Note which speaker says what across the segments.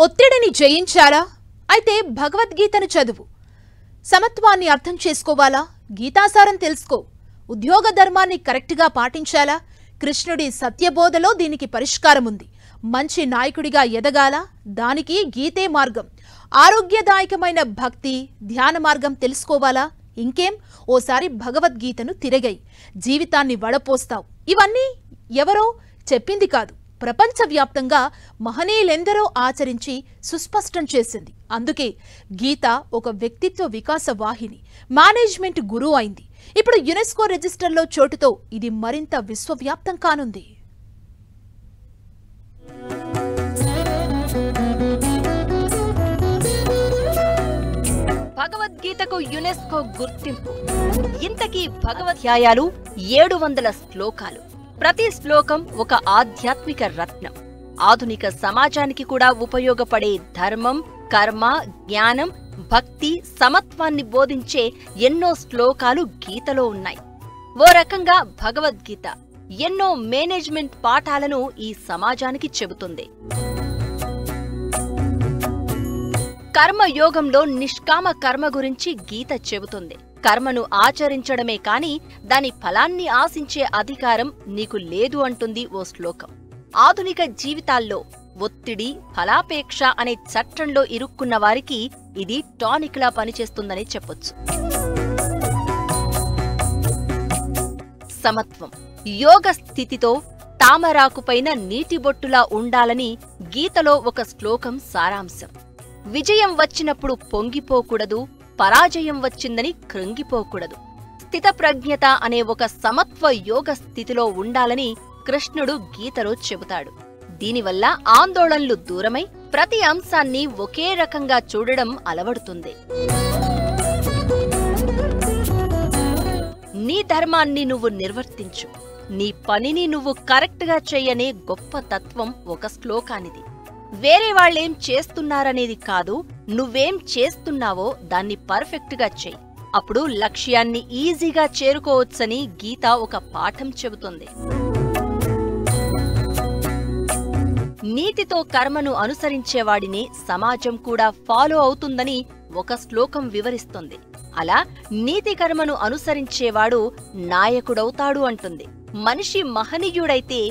Speaker 1: ఒత్తిడిని జయించాలా? అయితే భగవద్గీతను చదువు. సమత్వాన్ని అర్థం చేసుకోవాలా? గీతాసారం తెలుసుకో. ఉద్యోగ ధర్మాన్ని కరెక్ట్గా పాటించాలా? కృష్ణుడి సత్యబోధలో దీనికి పరిష్కారం ఉంది. మంచి నాయకుడిగా ఎదగాల? దానికి గీతే మార్గం. ఆరోగ్యదాయకమైన భక్తి, ధ్యాన మార్గం తెలుసుకోవాలా? ఇంకేం, ఓసారి భగవద్గీతను తిరగై జీవితాన్ని వడపోస్తావు. ఇవన్నీ ఎవరో చెప్పింది కాదు, ప్రపంచవ్యాప్తంగా మహనీయులెందరో ఆచరించి సుస్పష్టం చేసింది. అందుకే గీత ఒక వ్యక్తిత్వ వికాస వాహిని, మేనేజ్మెంట్ గురువు అయింది. ఇప్పుడు యునెస్కో రిజిస్టర్లో చోటుతో ఇది మరింత విశ్వవ్యాప్తం కానుంది.
Speaker 2: భగవద్గీతకు యునెస్కో గుర్తింపు. ఇంతకీ భగవద్గీతాలు 700 శ్లోకాలు. ప్రతి శ్లోకం ఒక ఆధ్యాత్మిక రత్నం. ఆధునిక సమాజానికి కూడా ఉపయోగపడే ధర్మం, కర్మ, జ్ఞానం, భక్తి, సమత్వాన్ని బోధించే ఎన్నో శ్లోకాలు గీతలో ఉన్నాయి. ఓ రకంగా భగవద్గీత ఎన్నో మేనేజ్మెంట్ పాఠాలను ఈ సమాజానికి చెబుతుంది. కర్మయోగంలో నిష్కామ కర్మ గురించి గీత చెబుతుంది. కర్మను ఆచరించడమే కాని దాని ఫలాన్ని ఆశించే అధికారం నీకు లేదు అంటుంది ఓ శ్లోకం. ఆధునిక జీవితాల్లో ఒత్తిడి, ఫలాపేక్ష అనే చట్రంలో ఇరుక్కున్న వారికి ఇది టానిక్లా పనిచేస్తుందని చెప్పొచ్చు. సమత్వం, యోగ స్థితితో తామరాకుపైన నీటిబొట్టులా ఉండాలని గీతలో ఒక శ్లోకం సారాంశం. విజయం వచ్చినప్పుడు పొంగిపోకూడదు, పరాజయం వచ్చిందని కృంగిపోకూడదు. స్థితప్రజ్ఞత అనే ఒక సమత్వ యోగ స్థితిలో ఉండాలని కృష్ణుడు గీతలో చెబుతాడు. దీనివల్ల ఆందోళనలు దూరమై ప్రతి అంశాన్ని ఒకే రకంగా చూడడం అలవడుతుంది. నీ ధర్మాన్ని నువ్వు నిర్వర్తించు, నీ పనిని నువ్వు కరెక్ట్గా చెయ్యనే గొప్ప తత్వం ఒక శ్లోకానిది. వేరే వాళ్ళేం చేస్తున్నారనేది కాదు, నువ్వేం చేస్తున్నావో దాన్ని పర్ఫెక్ట్గా చెయ్యి. అప్పుడు లక్ష్యాన్ని ఈజీగా చేరుకోవచ్చని గీత ఒక పాఠం చెబుతుంది. నీతితో కర్మను అనుసరించేవాడిని సమాజం కూడా ఫాలో అవుతుందని ఒక శ్లోకం వివరిస్తుంది. అలా నీతి కర్మను అనుసరించేవాడు నాయకుడవుతాడు అంటుంది. మనిషి మహనీయుడైతే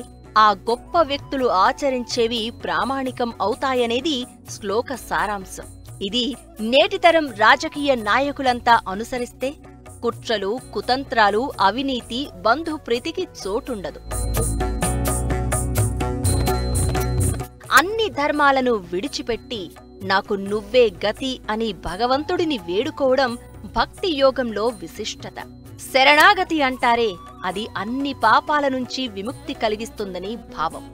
Speaker 2: ఆ గొప్ప వ్యక్తులు ఆచరించేవి ప్రామాణికం అవుతాయనేది శ్లోక సారాంశం. ఇది నేటితరం రాజకీయ నాయకులంతా అనుసరిస్తే కుట్రలు, కుతంత్రాలు, అవినీతి, బంధుప్రీతికి చోటుండదు. అన్ని ధర్మాలను విడిచిపెట్టి నాకు నువ్వే గతి అని భగవంతుడిని వేడుకోవడం భక్తి యోగంలో విశిష్టత. శరణాగతి అంటారే, అది అన్ని పాపాల నుంచి విముక్తి కలిగిస్తుందని భావం.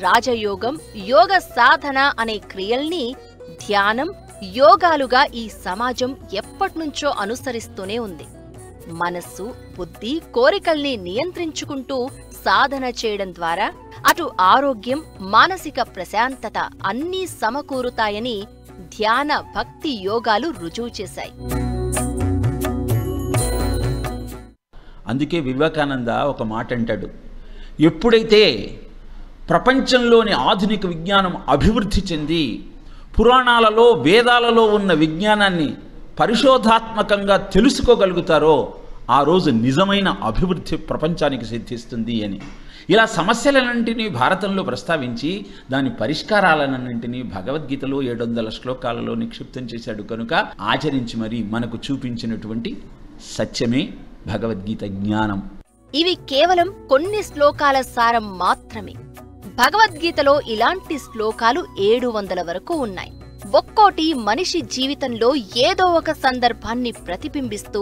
Speaker 2: రాజయోగం, యోగ సాధన అనే క్రియల్ని ధ్యానం, యోగాలుగా ఈ సమాజం ఎప్పట్నుంచో అనుసరిస్తూనే ఉంది. మనస్సు, బుద్ధి, కోరికల్ని నియంత్రించుకుంటూ సాధన చేయడం ద్వారా అటు ఆరోగ్యం, మానసిక ప్రశాంతత అన్నీ సమకూరుతాయని ధ్యాన, భక్తి యోగాలు రుజువు చేశాయి.
Speaker 3: అందుకే వివేకానంద ఒక మాట అంటాడు, ఎప్పుడైతే ప్రపంచంలోని ఆధునిక విజ్ఞానం అభివృద్ధి చెంది పురాణాలలో, వేదాలలో ఉన్న విజ్ఞానాన్ని పరిశోధాత్మకంగా తెలుసుకోగలుగుతారో ఆ రోజు నిజమైన అభివృద్ధి ప్రపంచానికి సిద్ధిస్తుంది అని. ఇలా సమస్యలన్నింటినీ భారతంలో ప్రస్తావించి దాని పరిష్కారాలన్నింటినీ భగవద్గీతలో 700 శ్లోకాలలో నిక్షిప్తం చేశాడు. కనుక ఆచరించి మరి మనకు చూపించినటువంటి సత్యమే భగవద్గీత జ్ఞానం.
Speaker 2: ఇవి కేవలం కొన్ని శ్లోకాల సారం మాత్రమే. భగవద్గీతలో ఇలాంటి శ్లోకాలు 700 వరకు ఉన్నాయి. ఒక్కోటి మనిషి జీవితంలో ఏదో ఒక సందర్భాన్ని ప్రతిబింబిస్తూ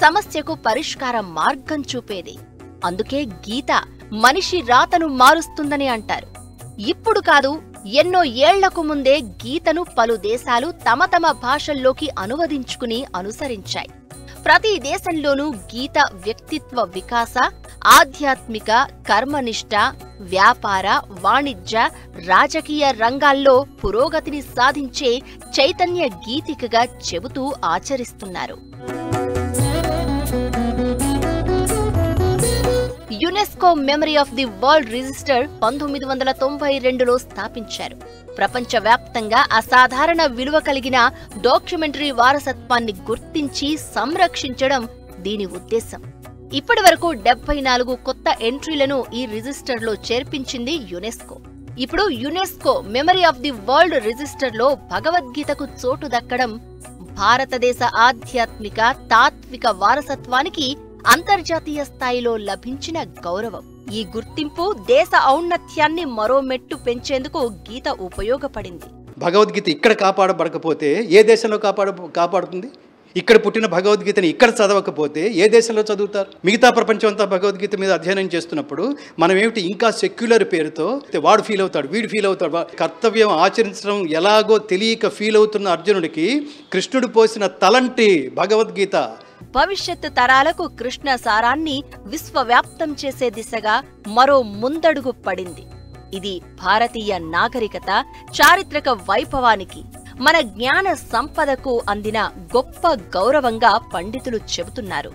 Speaker 2: సమస్యకు పరిష్కార మార్గం చూపేది. అందుకే గీత మనిషి రాతను మారుస్తుందని అంటారు. ఇప్పుడు కాదు, ఎన్నో ఏళ్లకు ముందే గీతను పలు దేశాలు తమ తమ భాషల్లోకి అనువదించుకుని అనుసరించాయి. ప్రతి దేశంలోనూ గీత వ్యక్తిత్వ వికాస, ఆధ్యాత్మిక, కర్మనిష్ట, వ్యాపార, వాణిజ్య, రాజకీయ రంగాల్లో పురోగతిని సాధించే చైతన్య గీతికగా చెబుతూ ఆచరిస్తున్నారు. UNESCO memory of the world register 1992లో స్థాపించారు. ప్రపంచవ్యాప్తంగా అసాధారణ విలువ కలిగిన డాక్యుమెంటరీ వారసత్వాన్ని గుర్తించి సంరక్షించడం దీని ఉద్దేశం. ఇప్పటి వరకు 74 కొత్త ఎంట్రీలను ఈ రిజిస్టర్లో చేర్పించింది యునెస్కో. ఇప్పుడు UNESCO memory of the world రిజిస్టర్లో భగవద్గీతకు చోటు దక్కడం భారతదేశ ఆధ్యాత్మిక తాత్విక వారసత్వానికి అంతర్జాతీయ స్థాయిలో లభించిన గౌరవం. ఈ గుర్తింపు దేశ ఔన్నత్యాన్ని మరో మెట్టు పెంచేందుకు గీత ఉపయోగపడింది.
Speaker 4: భగవద్గీత ఇక్కడ కాపాడబడకపోతే ఏ దేశంలో కాపాడుతుంది? ఇక్కడ పుట్టిన భగవద్గీతని ఇక్కడ చదవకపోతే ఏ దేశంలో చదువుతారు? మిగతా ప్రపంచం అంతా భగవద్గీత మీద అధ్యయనం చేస్తున్నప్పుడు మనం ఏమిటి ఇంకా సెక్యులర్ పేరుతో వాడు ఫీల్ అవుతాడు, వీడు ఫీల్ అవుతాడు. కర్తవ్యం ఆచరించడం ఎలాగో తెలియక ఫీల్ అవుతున్న అర్జునుడికి కృష్ణుడు పోసిన తలంటి భగవద్గీత
Speaker 2: భవిష్యత్తు తరాలకు కృష్ణ సారాన్ని విశ్వవ్యాప్తం చేసే దిశగా మరో ముందడుగు పడింది. ఇది భారతీయ నాగరికత చారిత్రక వైభవానికి, మన జ్ఞాన సంపదకు అందిన గొప్ప గౌరవంగా పండితులు చెబుతున్నారు.